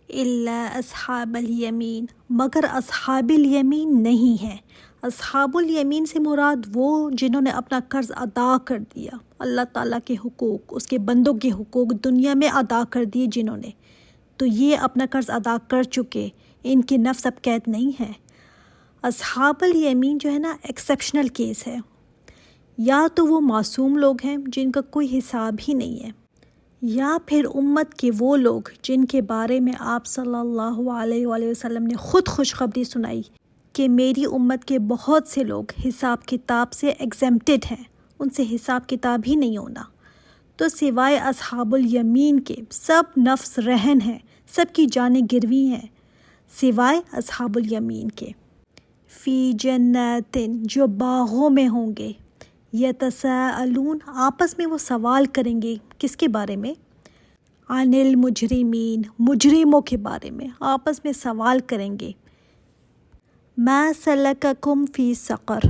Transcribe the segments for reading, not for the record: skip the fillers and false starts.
الا اصحاب الیمین، مگر اصحاب الیمین نہیں ہے۔ اصحاب الیمین سے مراد وہ جنہوں نے اپنا قرض ادا کر دیا، اللہ تعالیٰ کے حقوق، اس کے بندوں کے حقوق دنیا میں ادا کر دیے جنہوں نے، تو یہ اپنا قرض ادا کر چکے، ان کے نفس اب قید نہیں ہے۔ اصحاب الیمین جو ہے نا ایکسیپشنل کیس ہے، یا تو وہ معصوم لوگ ہیں جن کا کوئی حساب ہی نہیں ہے، یا پھر امت کے وہ لوگ جن کے بارے میں آپ صلی اللہ علیہ وآلہ وسلم نے خود خوشخبری سنائی کہ میری امت کے بہت سے لوگ حساب کتاب سے ایگزمپٹڈ ہیں، ان سے حساب کتاب ہی نہیں ہونا۔ تو سوائے اصحاب الیمین کے سب نفس رہن ہیں، سب کی جانیں گروی ہیں، سوائے اصحاب الیمین کے۔ فی جنات، جو باغوں میں ہوں گے، یتساءلون، آپس میں وہ سوال کریں گے، کس کے بارے میں؟ عن المجرمین، مجرموں کے بارے میں آپس میں سوال کریں گے۔ ما سلککم فی سقر،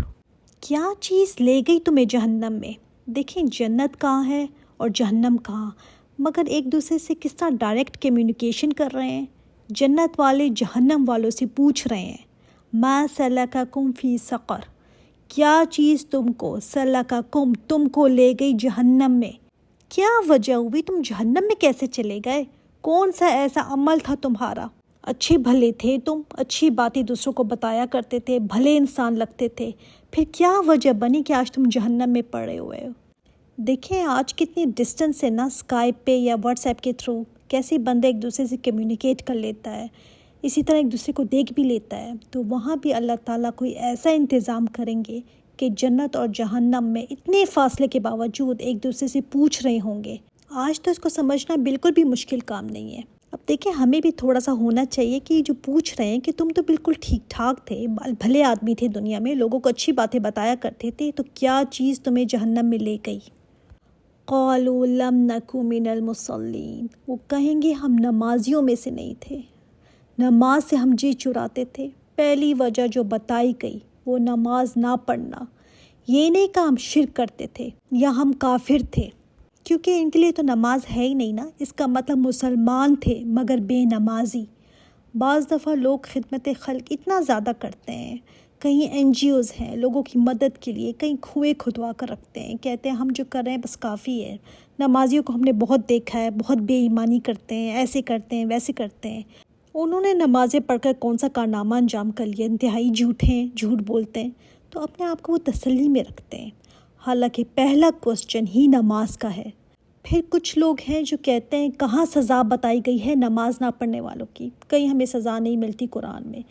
کیا چیز لے گئی تمہیں جہنم میں؟ دیکھیں جنت کہاں ہے اور جہنم کہاں، مگر ایک دوسرے سے کس طرح ڈائریکٹ کمیونیکیشن کر رہے ہیں۔ جنت والے جہنم والوں سے پوچھ رہے ہیں، ما سلککم فی سقر، کیا چیز تم کو، سلککم، تم کو لے گئی جہنم میں، کیا وجہ ہوئی تم جہنم میں کیسے چلے گئے؟ کون سا ایسا عمل تھا تمہارا؟ اچھے بھلے تھے تم، اچھی باتیں دوسروں کو بتایا کرتے تھے، بھلے انسان لگتے تھے، پھر کیا وجہ بنی کہ آج تم جہنم میں پڑے ہوئے ہو؟ دیکھیں آج کتنی ڈسٹنس ہے نا، اسکائپ پہ یا واٹس ایپ کے تھرو کیسے بندہ ایک دوسرے سے کمیونیکیٹ کر لیتا ہے، اسی طرح ایک دوسرے کو دیکھ بھی لیتا ہے۔ تو وہاں بھی اللہ تعالیٰ کوئی ایسا انتظام کریں گے کہ جنت اور جہنم میں اتنے فاصلے کے باوجود ایک دوسرے سے پوچھ رہے ہوں گے۔ آج تو اس کو سمجھنا بالکل بھی مشکل کام نہیں ہے۔ اب دیکھیں ہمیں بھی تھوڑا سا ہونا چاہیے کہ جو پوچھ رہے ہیں کہ تم تو بالکل ٹھیک ٹھاک تھے، بھلے آدمی تھے، دنیا میں لوگوں کو اچھی باتیں بتایا کرتے تھے، تو کیا چیز تمہیں جہنم میں لے گئی؟ قالوا لم نک من المصلین، وہ کہیں گے ہم نمازیوں میں سے نہیں تھے، نماز سے ہم جی چراتے تھے۔ پہلی وجہ جو بتائی گئی وہ نماز نہ پڑھنا، یہ نہیں کہ ہم شرک کرتے تھے یا ہم کافر تھے، کیونکہ ان کے لیے تو نماز ہے ہی نہیں نا، اس کا مطلب مسلمان تھے مگر بے نمازی۔ بعض دفعہ لوگ خدمت خلق اتنا زیادہ کرتے ہیں، کہیں این جی اوز ہیں لوگوں کی مدد کے لیے، کہیں کنویں کھدوا کر رکھتے ہیں، کہتے ہیں ہم جو کر رہے ہیں بس کافی ہے، نمازیوں کو ہم نے بہت دیکھا ہے، بہت بے ایمانی کرتے ہیں، ایسے کرتے ہیں ویسے کرتے ہیں۔ انہوں نے نمازیں پڑھ کر کون سا کارنامہ انجام کر لیا، انتہائی جھوٹے ہیں، جھوٹ بولتے ہیں، تو اپنے آپ کو وہ تسلی میں رکھتے ہیں، حالانکہ پہلا کوسچن ہی نماز کا ہے۔ پھر کچھ لوگ ہیں جو کہتے ہیں کہاں سزا بتائی گئی ہے نماز نہ پڑھنے والوں کی، کہیں ہمیں سزا نہیں ملتی قرآن میں۔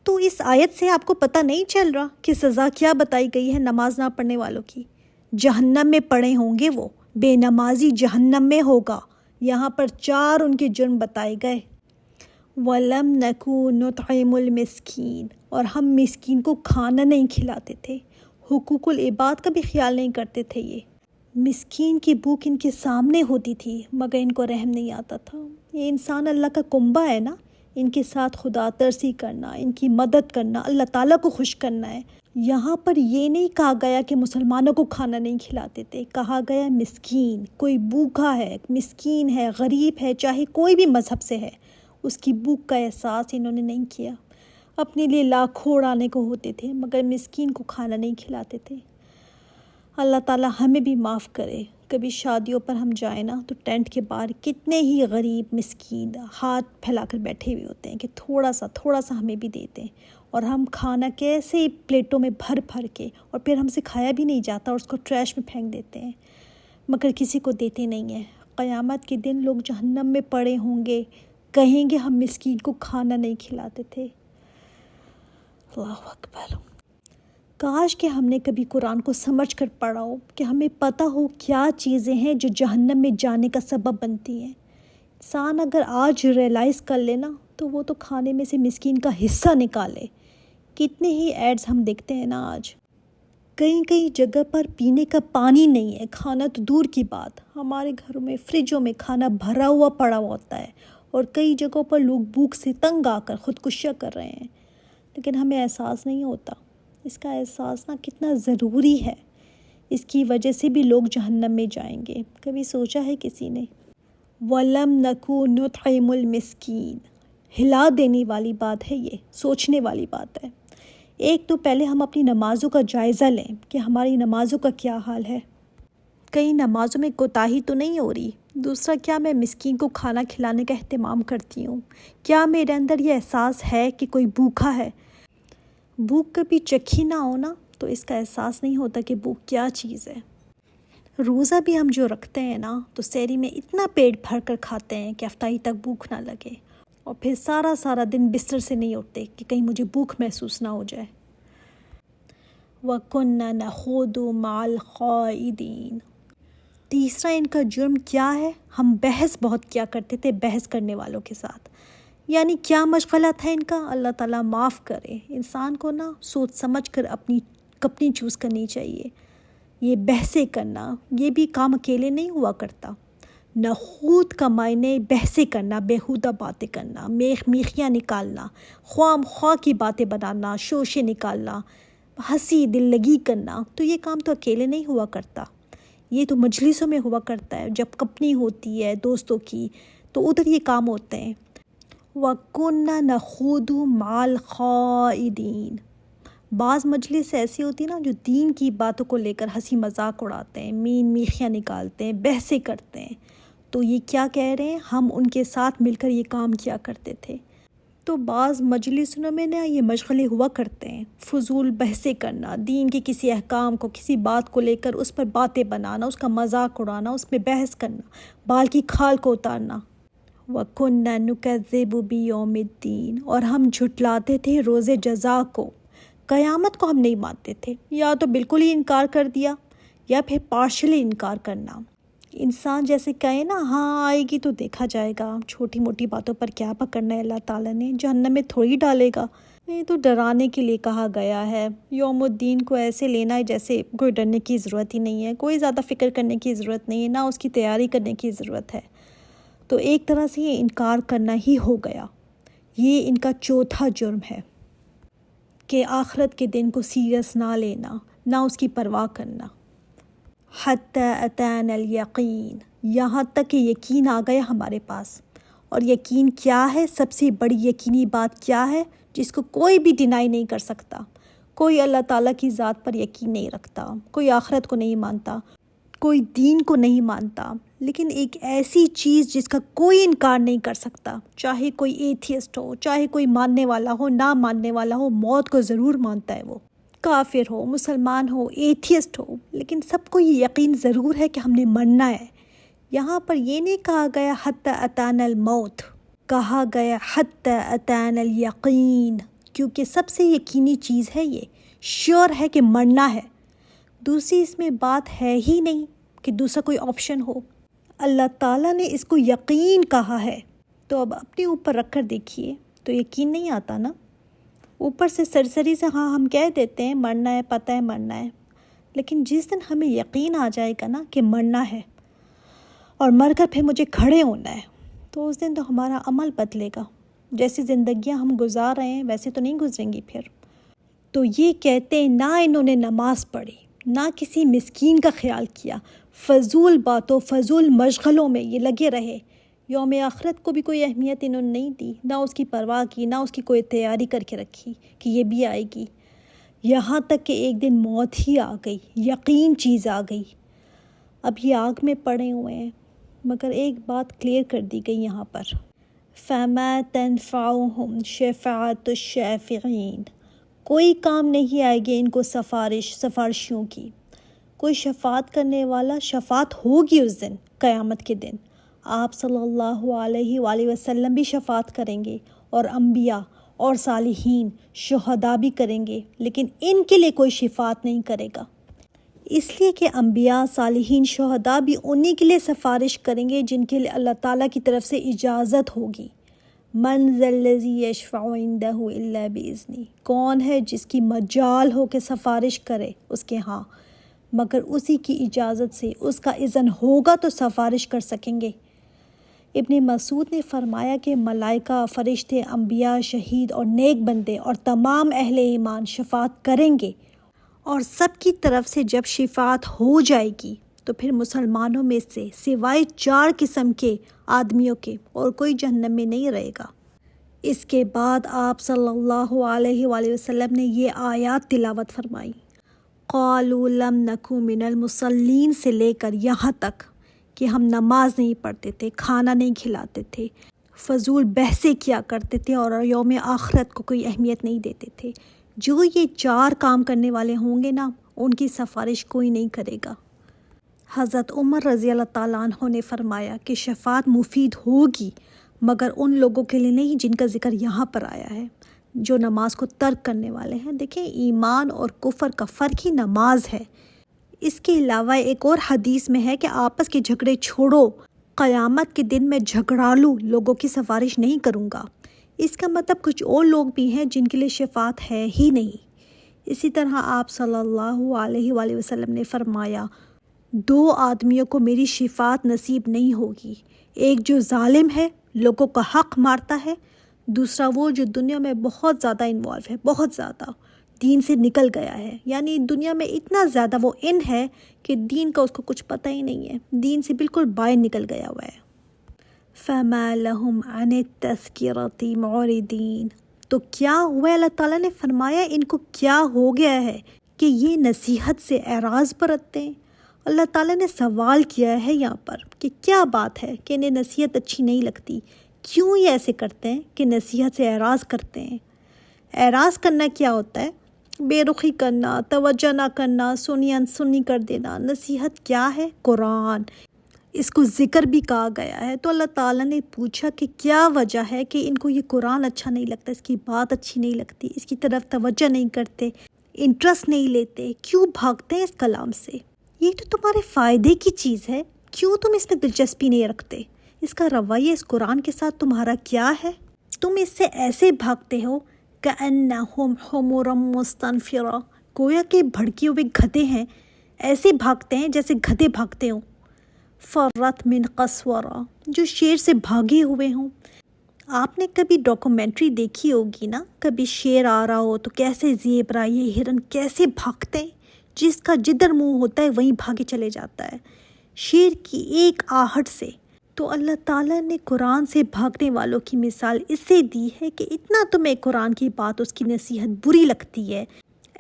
تو اس آیت سے آپ کو پتہ نہیں چل رہا کہ سزا کیا بتائی گئی ہے نماز نہ پڑھنے والوں کی؟ جہنم میں پڑے ہوں گے وہ، بے نمازی جہنم میں ہوگا۔ یہاں پر 4 ان کے جرم بتائے گئے۔ وَلَمْ نَكُ نُطْعِمُ الْمِسْكِينَ، اور ہم مسکین کو کھانا نہیں کھلاتے تھے، حقوق العباد کا بھی خیال نہیں کرتے تھے۔ یہ مسکین کی بھوک ان کے سامنے ہوتی تھی مگر ان کو رحم نہیں آتا تھا۔ یہ انسان اللہ کا کنبہ ہے نا، ان کے ساتھ خدا ترسی کرنا، ان کی مدد کرنا، اللہ تعالیٰ کو خوش کرنا ہے۔ یہاں پر یہ نہیں کہا گیا کہ مسلمانوں کو کھانا نہیں کھلاتے تھے، کہا گیا مسکین، کوئی بھوکا ہے، مسکین ہے، غریب ہے، چاہے کوئی بھی مذہب سے ہے، اس کی بھوک کا احساس انہوں نے نہیں کیا۔ اپنے لیے لاکھوں اڑانے کو ہوتے تھے مگر مسکین کو کھانا نہیں کھلاتے تھے۔ اللہ تعالیٰ ہمیں بھی معاف کرے۔ کبھی شادیوں پر ہم جائیں نا تو ٹینٹ کے باہر کتنے ہی غریب مسکین ہاتھ پھیلا کر بیٹھے ہوئے ہوتے ہیں کہ تھوڑا سا ہمیں بھی دیتے ہیں، اور ہم کھانا کیسے پلیٹوں میں بھر بھر کے، اور پھر ہم سے کھایا بھی نہیں جاتا اور اس کو ٹریش میں پھینک دیتے ہیں، مگر کسی کو دیتے نہیں ہیں۔ قیامت کے دن لوگ جہنم میں پڑے ہوں گے، کہیں گے ہم مسکین کو کھانا نہیں کھلاتے تھے۔ اللہ اکبر۔ کاش کہ ہم نے کبھی قرآن کو سمجھ کر پڑھا ہو، کہ ہمیں پتہ ہو کیا چیزیں ہیں جو جہنم میں جانے کا سبب بنتی ہیں۔ انسان اگر آج ریئلائز کر لینا تو وہ تو کھانے میں سے مسکین کا حصہ نکالے۔ کتنے ہی ایڈز ہم دیکھتے ہیں نا آج، کئی جگہ پر پینے کا پانی نہیں ہے، کھانا تو دور کی بات، ہمارے گھروں میں فریجوں میں کھانا بھرا ہوا پڑا ہوتا ہے، اور کئی جگہوں پر لوگ بھوک سے تنگ آ کر خودکشیاں کر رہے ہیں، لیکن ہمیں احساس نہیں ہوتا۔ اس کا احساس نا کتنا ضروری ہے، اس کی وجہ سے بھی لوگ جہنم میں جائیں گے۔ کبھی سوچا ہے کسی نے؟ وَلَمْ نَكُ نُطْعِمُ الْمِسْكِينَ، ہلا دینے والی بات ہے، یہ سوچنے والی بات ہے۔ ایک تو پہلے ہم اپنی نمازوں کا جائزہ لیں کہ ہماری نمازوں کا کیا حال ہے، کئی نمازوں میں کوتاہی تو نہیں ہو رہی۔ دوسرا، کیا میں مسکین کو کھانا کھلانے کا اہتمام کرتی ہوں؟ کیا میرے اندر یہ احساس ہے کہ کوئی بھوکا ہے؟ بھوک کبھی چکھی نہ ہو نا تو اس کا احساس نہیں ہوتا کہ بھوک کیا چیز ہے۔ روزہ بھی ہم جو رکھتے ہیں نا تو سحری میں اتنا پیٹ بھر کر کھاتے ہیں کہ افطاری تک بھوک نہ لگے، اور پھر سارا دن بستر سے نہیں اٹھتے کہ کہیں مجھے بھوک محسوس نہ ہو جائے۔ وَكُنَّا نَخُوضُ مَعَ الْخَائِضِينَ۔ تیسرا ان کا جرم کیا ہے؟ ہم بحث بہت کیا کرتے تھے بحث کرنے والوں کے ساتھ۔ یعنی کیا مشغلہ تھا ان کا؟ اللہ تعالیٰ معاف کرے۔ انسان کو نا سوچ سمجھ کر اپنی چوز کرنی چاہیے۔ یہ بحثیں کرنا، یہ بھی کام اکیلے نہیں ہوا کرتا۔ نخوض کا معنی بحثیں کرنا، بیہودہ باتیں کرنا، میخیاں نکالنا، خواہ کی باتیں بنانا، شوشے نکالنا، ہنسی دل لگی کرنا، تو یہ کام تو اکیلے نہیں ہوا کرتا، یہ تو مجلسوں میں ہوا کرتا ہے۔ جب کمپنی ہوتی ہے دوستوں کی تو ادھر یہ کام ہوتے ہیں۔ وَكُنَّا نَخُوضُ مَعَ الْخَائِضِينَ۔ بعض مجلس ایسی ہوتی ہے نا جو دین کی باتوں کو لے کر ہنسی مذاق اڑاتے ہیں، میخیاں نکالتے ہیں، بحثیں کرتے ہیں، تو یہ کیا کہہ رہے ہیں؟ ہم ان کے ساتھ مل کر یہ کام کیا کرتے تھے۔ تو بعض مجلسوں میں نا یہ مشغلے ہوا کرتے ہیں، فضول بحثیں کرنا، دین کے کسی احکام کو، کسی بات کو لے کر اس پر باتیں بنانا، اس کا مذاق اڑانا، اس میں بحث کرنا، بال کی کھال کو اتارنا۔ وَكُنَّا نُكَذِّبُ بِيَوْمِ الدِّينِ۔ اور ہم جھٹلاتے تھے روز جزا کو، قیامت کو ہم نہیں مانتے تھے، یا تو بالکل ہی انکار کر دیا یا پھر پارشلی انکار کرنا۔ انسان جیسے کہے نا ہاں آئے گی تو دیکھا جائے گا، چھوٹی موٹی باتوں پر کیا پکڑنا ہے، اللہ تعالیٰ نے جہنم میں تھوڑی ڈالے گا، یہ تو ڈرانے کے لیے کہا گیا ہے۔ یوم الدین کو ایسے لینا ہے جیسے کوئی ڈرنے کی ضرورت ہی نہیں ہے، کوئی زیادہ فکر کرنے کی ضرورت نہیں ہے، نہ اس کی تیاری کرنے کی ضرورت ہے۔ تو ایک طرح سے یہ انکار کرنا ہی ہو گیا۔ یہ ان کا چوتھا جرم ہے کہ آخرت کے دن کو سیریس نہ لینا، نہ اس کی پرواہ کرنا۔ حتی اتانا الیقین، یہاں تک کہ یقین آ گیا ہمارے پاس۔ اور یقین کیا ہے؟ سب سے بڑی یقینی بات کیا ہے جس کو کوئی بھی ڈینائی نہیں کر سکتا؟ کوئی اللہ تعالیٰ کی ذات پر یقین نہیں رکھتا، کوئی آخرت کو نہیں مانتا، کوئی دین کو نہیں مانتا، لیکن ایک ایسی چیز جس کا کوئی انکار نہیں کر سکتا، چاہے کوئی ایتھیسٹ ہو، چاہے کوئی ماننے والا ہو، نہ ماننے والا ہو، موت کو ضرور مانتا ہے، وہ کافر ہو، مسلمان ہو، ایتھیسٹ ہو، لیکن سب کو یہ یقین ضرور ہے کہ ہم نے مرنا ہے۔ یہاں پر یہ نہیں کہا گیا حتی اتانا الموت، کہا گیا حتی اتانا الیقین، کیونکہ سب سے یقینی چیز ہے، یہ شیور ہے کہ مرنا ہے۔ دوسری اس میں بات ہے ہی نہیں کہ دوسرا کوئی آپشن ہو۔ اللہ تعالیٰ نے اس کو یقین کہا ہے، تو اب اپنے اوپر رکھ کر دیکھیے تو یقین نہیں آتا نا۔ اوپر سے سرسری سے ہاں ہم کہہ دیتے ہیں مرنا ہے، پتہ ہے مرنا ہے، لیکن جس دن ہمیں یقین آ جائے گا نا کہ مرنا ہے اور مر کر پھر مجھے کھڑے ہونا ہے، تو اس دن تو ہمارا عمل بدلے گا۔ جیسی زندگیاں ہم گزار رہے ہیں ویسے تو نہیں گزریں گی پھر۔ تو یہ کہتے ہیں نہ انہوں نے نماز پڑھی، نہ کسی مسکین کا خیال کیا، فضول باتوں فضول مشغلوں میں یہ لگے رہے، یوم آخرت کو بھی کوئی اہمیت انہوں نے نہیں دی، نہ اس کی پرواہ کی، نہ اس کی کوئی تیاری کر کے رکھی کہ یہ بھی آئے گی، یہاں تک کہ ایک دن موت ہی آ گئی، یقین چیز آ گئی۔ اب یہ آگ میں پڑے ہوئے ہیں، مگر ایک بات کلیئر کر دی گئی یہاں پر، فَمَا تَنْفَعُهُمْ شَفَاعَةُ الشَّافِعِينَ، کوئی کام نہیں آئے گی ان کو سفارشیوں کی، کوئی شفاعت کرنے والا، شفاعت ہوگی اس دن قیامت کے دن، آپ صلی اللہ علیہ وآلہ وسلم بھی شفاعت کریں گے، اور انبیاء اور صالحین شہداء بھی کریں گے، لیکن ان کے لیے کوئی شفاعت نہیں کرے گا، اس لیے کہ انبیاء صالحین شہداء بھی انہی کے لیے سفارش کریں گے جن کے لیے اللہ تعالیٰ کی طرف سے اجازت ہوگی۔ من ذا الذی یشفع عندہ الا باذنہ، کون ہے جس کی مجال ہو کہ سفارش کرے اس کے ہاں، مگر اسی کی اجازت سے، اس کا اذن ہوگا تو سفارش کر سکیں گے۔ ابن مسعود نے فرمایا کہ ملائکہ، فرشتے، انبیاء، شہید اور نیک بندے اور تمام اہل ایمان شفاعت کریں گے، اور سب کی طرف سے جب شفاعت ہو جائے گی تو پھر مسلمانوں میں سے سوائے 4 قسم کے آدمیوں کے اور کوئی جہنم میں نہیں رہے گا۔ اس کے بعد آپ صلی اللہ علیہ وآلہ وسلم نے یہ آیات تلاوت فرمائی، قالوا لم نکو من المصلین سے لے کر یہاں تک کہ ہم نماز نہیں پڑھتے تھے، کھانا نہیں کھلاتے تھے، فضول بحثیں کیا کرتے تھے اور یوم آخرت کو کوئی اہمیت نہیں دیتے تھے۔ جو یہ 4 کام کرنے والے ہوں گے نا، ان کی سفارش کوئی نہیں کرے گا۔ حضرت عمر رضی اللہ تعالیٰ عنہ نے فرمایا کہ شفاعت مفید ہوگی مگر ان لوگوں کے لیے نہیں جن کا ذکر یہاں پر آیا ہے، جو نماز کو ترک کرنے والے ہیں۔ دیکھیں، ایمان اور کفر کا فرق ہی نماز ہے۔ اس کے علاوہ ایک اور حدیث میں ہے کہ آپس کے جھگڑے چھوڑو، قیامت کے دن میں جھگڑالو لوگوں کی سفارش نہیں کروں گا۔ اس کا مطلب کچھ اور لوگ بھی ہیں جن کے لیے شفاعت ہے ہی نہیں۔ اسی طرح آپ صلی اللہ علیہ وآلہ وسلم نے فرمایا، 2 آدمیوں کو میری شفاعت نصیب نہیں ہوگی، ایک جو ظالم ہے، لوگوں کا حق مارتا ہے، دوسرا وہ جو دنیا میں بہت زیادہ انوالو ہے، بہت زیادہ دین سے نکل گیا ہے، یعنی دنیا میں اتنا زیادہ وہ ان ہے کہ دین کا اس کو کچھ پتہ ہی نہیں ہے، دین سے بالکل باہر نکل گیا ہوا ہے۔ فَمَا لَهُمْ عَنِ التَّذْكِرَةِ مُعْرِضِينَ، تو کیا ہوا؟ اللہ تعالیٰ نے فرمایا ان کو کیا ہو گیا ہے کہ یہ نصیحت سے اعراض برتتے ہیں۔ اللہ تعالیٰ نے سوال کیا ہے یہاں پر کہ کیا بات ہے کہ انہیں نصیحت اچھی نہیں لگتی، کیوں یہ ایسے کرتے ہیں کہ نصیحت سے اعراض کرتے ہیں۔ اعراض کرنا کیا ہوتا ہے؟ بے رخی کرنا، توجہ نہ کرنا، سنی انسنی کر دینا۔ نصیحت کیا ہے؟ قرآن، اس کو ذکر بھی کہا گیا ہے۔ تو اللہ تعالیٰ نے پوچھا کہ کیا وجہ ہے کہ ان کو یہ قرآن اچھا نہیں لگتا، اس کی بات اچھی نہیں لگتی، اس کی طرف توجہ نہیں کرتے، انٹرسٹ نہیں لیتے، کیوں بھاگتے ہیں اس کلام سے؟ یہ تو تمہارے فائدے کی چیز ہے، کیوں تم اس میں دلچسپی نہیں رکھتے؟ اس کا رویہ اس قرآن کے ساتھ تمہارا کیا ہے؟ تم اس سے ایسے بھاگتے ہو کأنہم حمر مستنفرہ، گویا کہ بھڑکے ہوئے گدھے ہیں، ایسے بھاگتے ہیں جیسے گدھے بھاگتے ہوں۔ فرت من قسورہ، جو شیر سے بھاگے ہوئے ہوں۔ آپ نے کبھی ڈاکومنٹری دیکھی ہوگی نا، کبھی شیر آ رہا ہو تو کیسے زیبرا، یہ ہرن کیسے بھاگتے ہیں، جس کا جدھر منہ ہوتا ہے وہیں بھاگے چلے جاتا ہے شیر کی ایک آہٹ سے۔ تو اللہ تعالیٰ نے قرآن سے بھاگنے والوں کی مثال اس سے دی ہے کہ اتنا تمہیں قرآن کی بات، اس کی نصیحت بری لگتی ہے،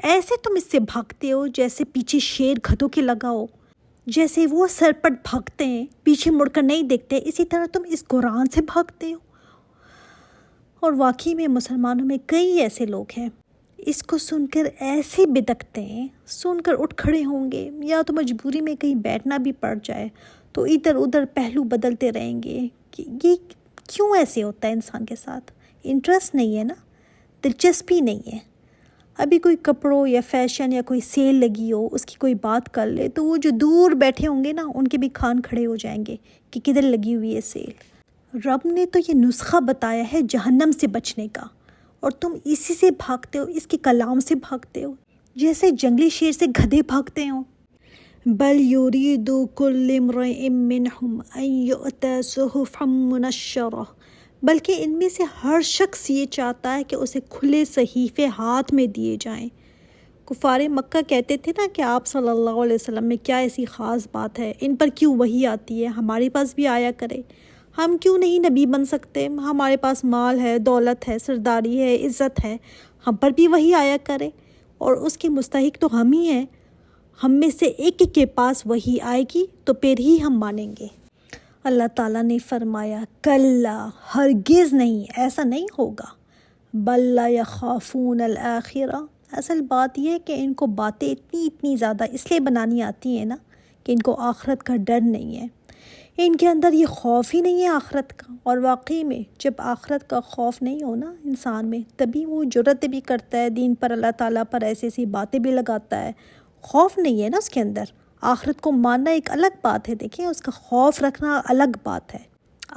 ایسے تم اس سے بھاگتے ہو جیسے پیچھے شیر گدھوں کے لگا ہو، جیسے وہ سرپٹ بھاگتے ہیں، پیچھے مڑ کر نہیں دیکھتے، اسی طرح تم اس قرآن سے بھاگتے ہو۔ اور واقعی میں مسلمانوں میں کئی ایسے لوگ ہیں، اس کو سن کر ایسے بدکتے ہیں، سن کر اٹھ کھڑے ہوں گے، یا تو مجبوری میں کہیں بیٹھنا بھی پڑ جائے تو ادھر ادھر پہلو بدلتے رہیں گے کہ یہ کیوں ایسے ہوتا ہے انسان کے ساتھ۔ انٹرسٹ نہیں ہے نا، دلچسپی نہیں ہے۔ ابھی کوئی کپڑوں یا فیشن یا کوئی سیل لگی ہو، اس کی کوئی بات کر لے تو وہ جو دور بیٹھے ہوں گے نا، ان کے بھی کان کھڑے ہو جائیں گے کہ کدھر لگی ہوئی ہے سیل۔ رب نے تو یہ نسخہ بتایا ہے جہنم سے بچنے کا، اور تم اسی سے بھاگتے ہو، اس کے کلام سے بھاگتے ہو، جیسے جنگلی شیر سے گدھے بھاگتے ہوں۔ بل یرید کل امرئ منہم ان یؤتی صحفا منشرہ، بلکہ ان میں سے ہر شخص یہ چاہتا ہے کہ اسے کھلے صحیفے ہاتھ میں دیے جائیں۔ کفار مکہ کہتے تھے نا کہ آپ صلی اللہ علیہ وسلم میں کیا ایسی خاص بات ہے، ان پر کیوں وحی آتی ہے، ہمارے پاس بھی آیا کرے، ہم کیوں نہیں نبی بن سکتے، ہمارے پاس مال ہے، دولت ہے، سرداری ہے، عزت ہے، ہم پر بھی وحی آیا کرے، اور اس کے مستحق تو ہم ہی ہیں، ہم میں سے ایک ایک کے پاس وحی آئے گی تو پھر ہی ہم مانیں گے۔ اللہ تعالیٰ نے فرمایا کلا، ہرگز نہیں، ایسا نہیں ہوگا، بل لا یخافون الآخرہ، اصل بات یہ ہے کہ ان کو باتیں اتنی زیادہ اس لیے بنانی آتی ہیں نا کہ ان کو آخرت کا ڈر نہیں ہے، ان کے اندر یہ خوف ہی نہیں ہے آخرت کا۔ اور واقعی میں جب آخرت کا خوف نہیں ہونا انسان میں، تبھی وہ جرأتیں بھی کرتا ہے دین پر، اللہ تعالیٰ پر ایسی ایسی باتیں بھی لگاتا ہے۔ خوف نہیں ہے نا اس کے اندر، آخرت کو ماننا ایک الگ بات ہے، دیکھیں اس کا خوف رکھنا الگ بات ہے۔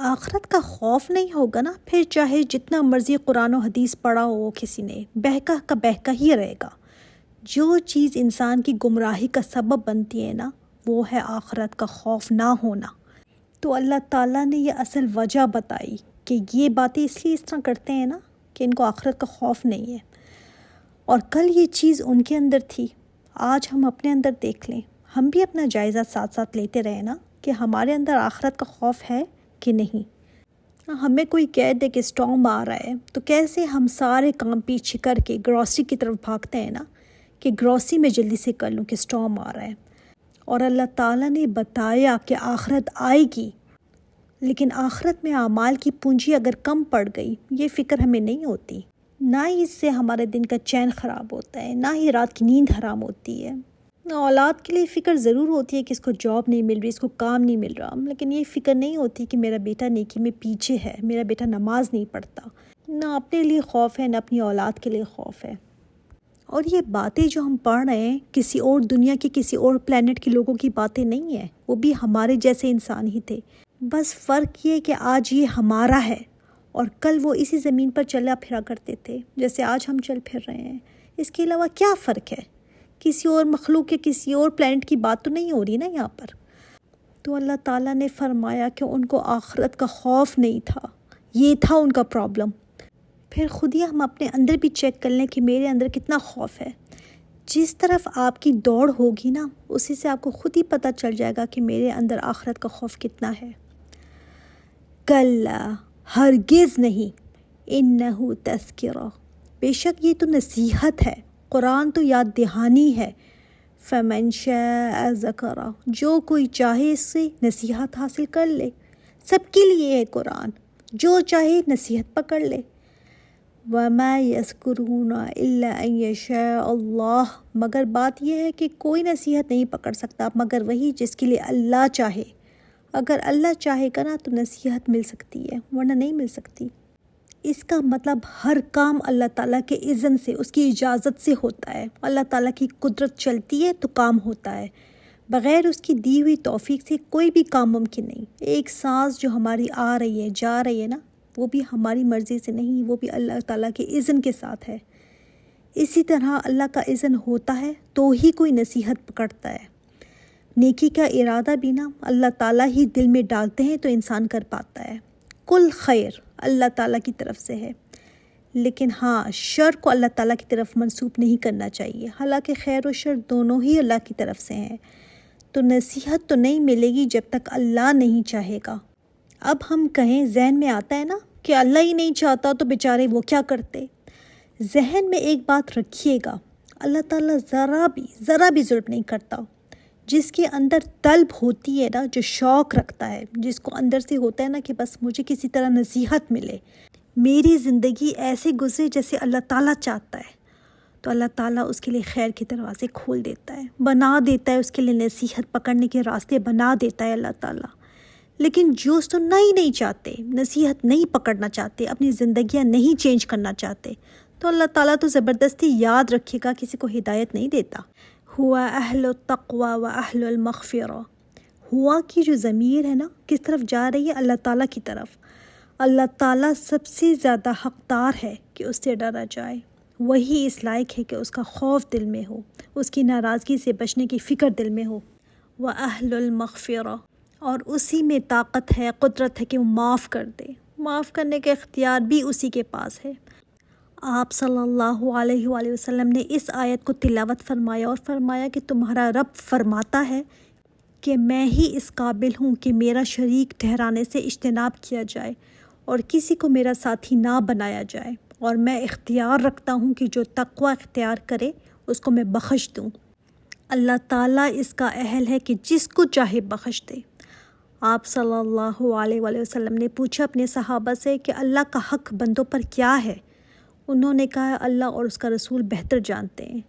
آخرت کا خوف نہیں ہوگا نا، پھر چاہے جتنا مرضی قرآن و حدیث پڑھا ہو کسی نے، بہکا کا بہکا ہی رہے گا۔ جو چیز انسان کی گمراہی کا سبب بنتی ہے نا، وہ ہے آخرت کا خوف نہ ہونا۔ تو اللہ تعالیٰ نے یہ اصل وجہ بتائی کہ یہ باتیں اس لیے اس طرح کرتے ہیں نا کہ ان کو آخرت کا خوف نہیں ہے، اور کل یہ چیز ان کے اندر تھی، آج ہم اپنے اندر دیکھ لیں، ہم بھی اپنا جائزہ ساتھ ساتھ لیتے رہیں نا کہ ہمارے اندر آخرت کا خوف ہے کہ نہیں۔ ہمیں کوئی کہہ دے کہ اسٹارم آ رہا ہے تو کیسے ہم سارے کام پیچھے کر کے گروسری کی طرف بھاگتے ہیں نا کہ گروسری میں جلدی سے کر لوں کہ اسٹارم آ رہا ہے. اور اللہ تعالیٰ نے بتایا کہ آخرت آئے گی، لیکن آخرت میں اعمال کی پونجی اگر کم پڑ گئی یہ فکر ہمیں نہیں ہوتی. نہ ہی اس سے ہمارے دن کا چین خراب ہوتا ہے، نہ ہی رات کی نیند حرام ہوتی ہے. اولاد کے لیے فکر ضرور ہوتی ہے کہ اس کو جاب نہیں مل رہی، اس کو کام نہیں مل رہا، لیکن یہ فکر نہیں ہوتی کہ میرا بیٹا نیکی میں پیچھے ہے، میرا بیٹا نماز نہیں پڑھتا. نہ اپنے لیے خوف ہے، نہ اپنی اولاد کے لیے خوف ہے. اور یہ باتیں جو ہم پڑھ رہے ہیں کسی اور دنیا کے کسی اور پلینٹ کے لوگوں کی باتیں نہیں ہیں، وہ بھی ہمارے جیسے انسان ہی تھے. بس فرق یہ کہ آج یہ ہمارا ہے اور کل وہ اسی زمین پر چلا پھرا کرتے تھے جیسے آج ہم چل پھر رہے ہیں. اس کے علاوہ کیا فرق ہے؟ کسی اور مخلوق کے کسی اور پلینٹ کی بات تو نہیں ہو رہی نا یہاں پر. تو اللہ تعالیٰ نے فرمایا کہ ان کو آخرت کا خوف نہیں تھا، یہ تھا ان کا پرابلم. پھر خود ہی ہم اپنے اندر بھی چیک کر لیں کہ میرے اندر کتنا خوف ہے. جس طرف آپ کی دوڑ ہوگی نا اسی سے آپ کو خود ہی پتہ چل جائے گا کہ میرے اندر آخرت کا خوف کتنا ہے. کلا، ہرگز نہیں، انہو تذکرہ، بے شک یہ تو نصیحت ہے، قرآن تو یاد دہانی ہے. فمن شاء ذکرہ، جو کوئی چاہے اس سے نصیحت حاصل کر لے. سب کے لیے ہے قرآن، جو چاہے نصیحت پکڑ لے. وما یذکرون الا ان یشاء اللہ، مگر بات یہ ہے کہ کوئی نصیحت نہیں پکڑ سکتا مگر وہی جس کے لیے اللہ چاہے. اگر اللہ چاہے گا نا تو نصیحت مل سکتی ہے، ورنہ نہیں مل سکتی. اس کا مطلب ہر کام اللہ تعالیٰ کے اذن سے، اس کی اجازت سے ہوتا ہے. اللہ تعالیٰ کی قدرت چلتی ہے تو کام ہوتا ہے، بغیر اس کی دی ہوئی توفیق سے کوئی بھی کام ممکن نہیں. ایک سانس جو ہماری آ رہی ہے جا رہی ہے نا، وہ بھی ہماری مرضی سے نہیں، وہ بھی اللہ تعالیٰ کے اذن کے ساتھ ہے. اسی طرح اللہ کا اذن ہوتا ہے تو ہی کوئی نصیحت پکڑتا ہے. نیکی کا ارادہ بھی نا اللہ تعالیٰ ہی دل میں ڈالتے ہیں تو انسان کر پاتا ہے. کل خیر اللہ تعالیٰ کی طرف سے ہے، لیکن ہاں شر کو اللہ تعالیٰ کی طرف منسوب نہیں کرنا چاہیے. حالانکہ خیر و شر دونوں ہی اللہ کی طرف سے ہیں. تو نصیحت تو نہیں ملے گی جب تک اللہ نہیں چاہے گا. اب ہم کہیں ذہن میں آتا ہے نا کہ اللہ ہی نہیں چاہتا تو بیچارے وہ کیا کرتے. ذہن میں ایک بات رکھیے گا، اللہ تعالیٰ ذرا بھی ظلم نہیں کرتا. جس کے اندر طلب ہوتی ہے نا، جو شوق رکھتا ہے، جس کو اندر سے ہوتا ہے نا کہ بس مجھے کسی طرح نصیحت ملے، میری زندگی ایسے گزرے جیسے اللہ تعالیٰ چاہتا ہے، تو اللہ تعالیٰ اس کے لیے خیر کے دروازے کھول دیتا ہے، بنا دیتا ہے، اس کے لیے نصیحت پکڑنے کے راستے بنا دیتا ہے اللہ تعالیٰ. لیکن جو سننا ہی نہیں چاہتے، نصیحت نہیں پکڑنا چاہتے، اپنی زندگیاں نہیں چینج کرنا چاہتے، تو اللہ تعالیٰ تو زبردستی یاد رکھے گا کسی کو ہدایت نہیں دیتا. ہوا اہل التقوی و اہل المغفرہ، ہوا کی جو ضمیر ہے نا کس طرف جا رہی ہے؟ اللہ تعالیٰ کی طرف. اللہ تعالیٰ سب سے زیادہ حقدار ہے کہ اس سے ڈرا جائے. وہی اس لائق ہے کہ اس کا خوف دل میں ہو، اس کی ناراضگی سے بچنے کی فکر دل میں ہو. و اہل المغفرہ، اور اسی میں طاقت ہے، قدرت ہے کہ وہ معاف کر دے. معاف کرنے کا اختیار بھی اسی کے پاس ہے. آپ صلی اللہ علیہ وآلہ وسلم نے اس آیت کو تلاوت فرمایا اور فرمایا کہ تمہارا رب فرماتا ہے کہ میں ہی اس قابل ہوں کہ میرا شریک ٹھہرانے سے اجتناب کیا جائے اور کسی کو میرا ساتھی نہ بنایا جائے، اور میں اختیار رکھتا ہوں کہ جو تقوی اختیار کرے اس کو میں بخش دوں. اللہ تعالیٰ اس کا اہل ہے کہ جس کو چاہے بخش دے. آپ صلی اللہ علیہ وآلہ وسلم نے پوچھا اپنے صحابہ سے کہ اللہ کا حق بندوں پر کیا ہے؟ انہوں نے کہا اللہ اور اس کا رسول بہتر جانتے ہیں.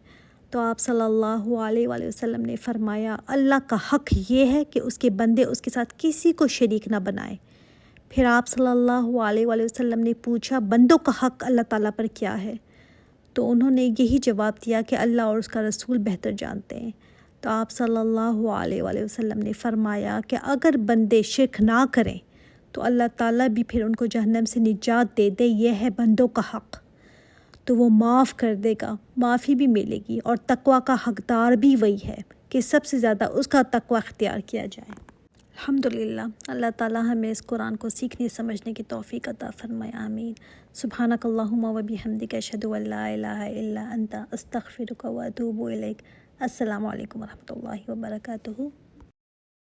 تو آپ صلی اللہ علیہ وآلہ وسلم نے فرمایا اللہ کا حق یہ ہے کہ اس کے بندے اس کے ساتھ کسی کو شریک نہ بنائیں. پھر آپ صلی اللہ علیہ وآلہ وسلم نے پوچھا بندوں کا حق اللہ تعالیٰ پر کیا ہے؟ تو انہوں نے یہی جواب دیا کہ اللہ اور اس کا رسول بہتر جانتے ہیں. تو آپ صلی اللہ علیہ وآلہ وسلم نے فرمایا کہ اگر بندے شرک نہ کریں تو اللہ تعالیٰ بھی پھر ان کو جہنم سے نجات دے دے. یہ ہے بندوں کا حق، تو وہ معاف کر دے گا، معافی بھی ملے گی. اور تقوی کا حقدار بھی وہی ہے کہ سب سے زیادہ اس کا تقوی اختیار کیا جائے. الحمدللہ، اللہ تعالیٰ ہمیں اس قرآن کو سیکھنے سمجھنے کی توفیق عطا فرمائے. آمین. سبحانک اللہم و بحمدک، اشہد ان لا الہ الا انت، استغفرک و اتوب الیک. السلام علیکم ورحمۃ اللہ وبرکاتہ.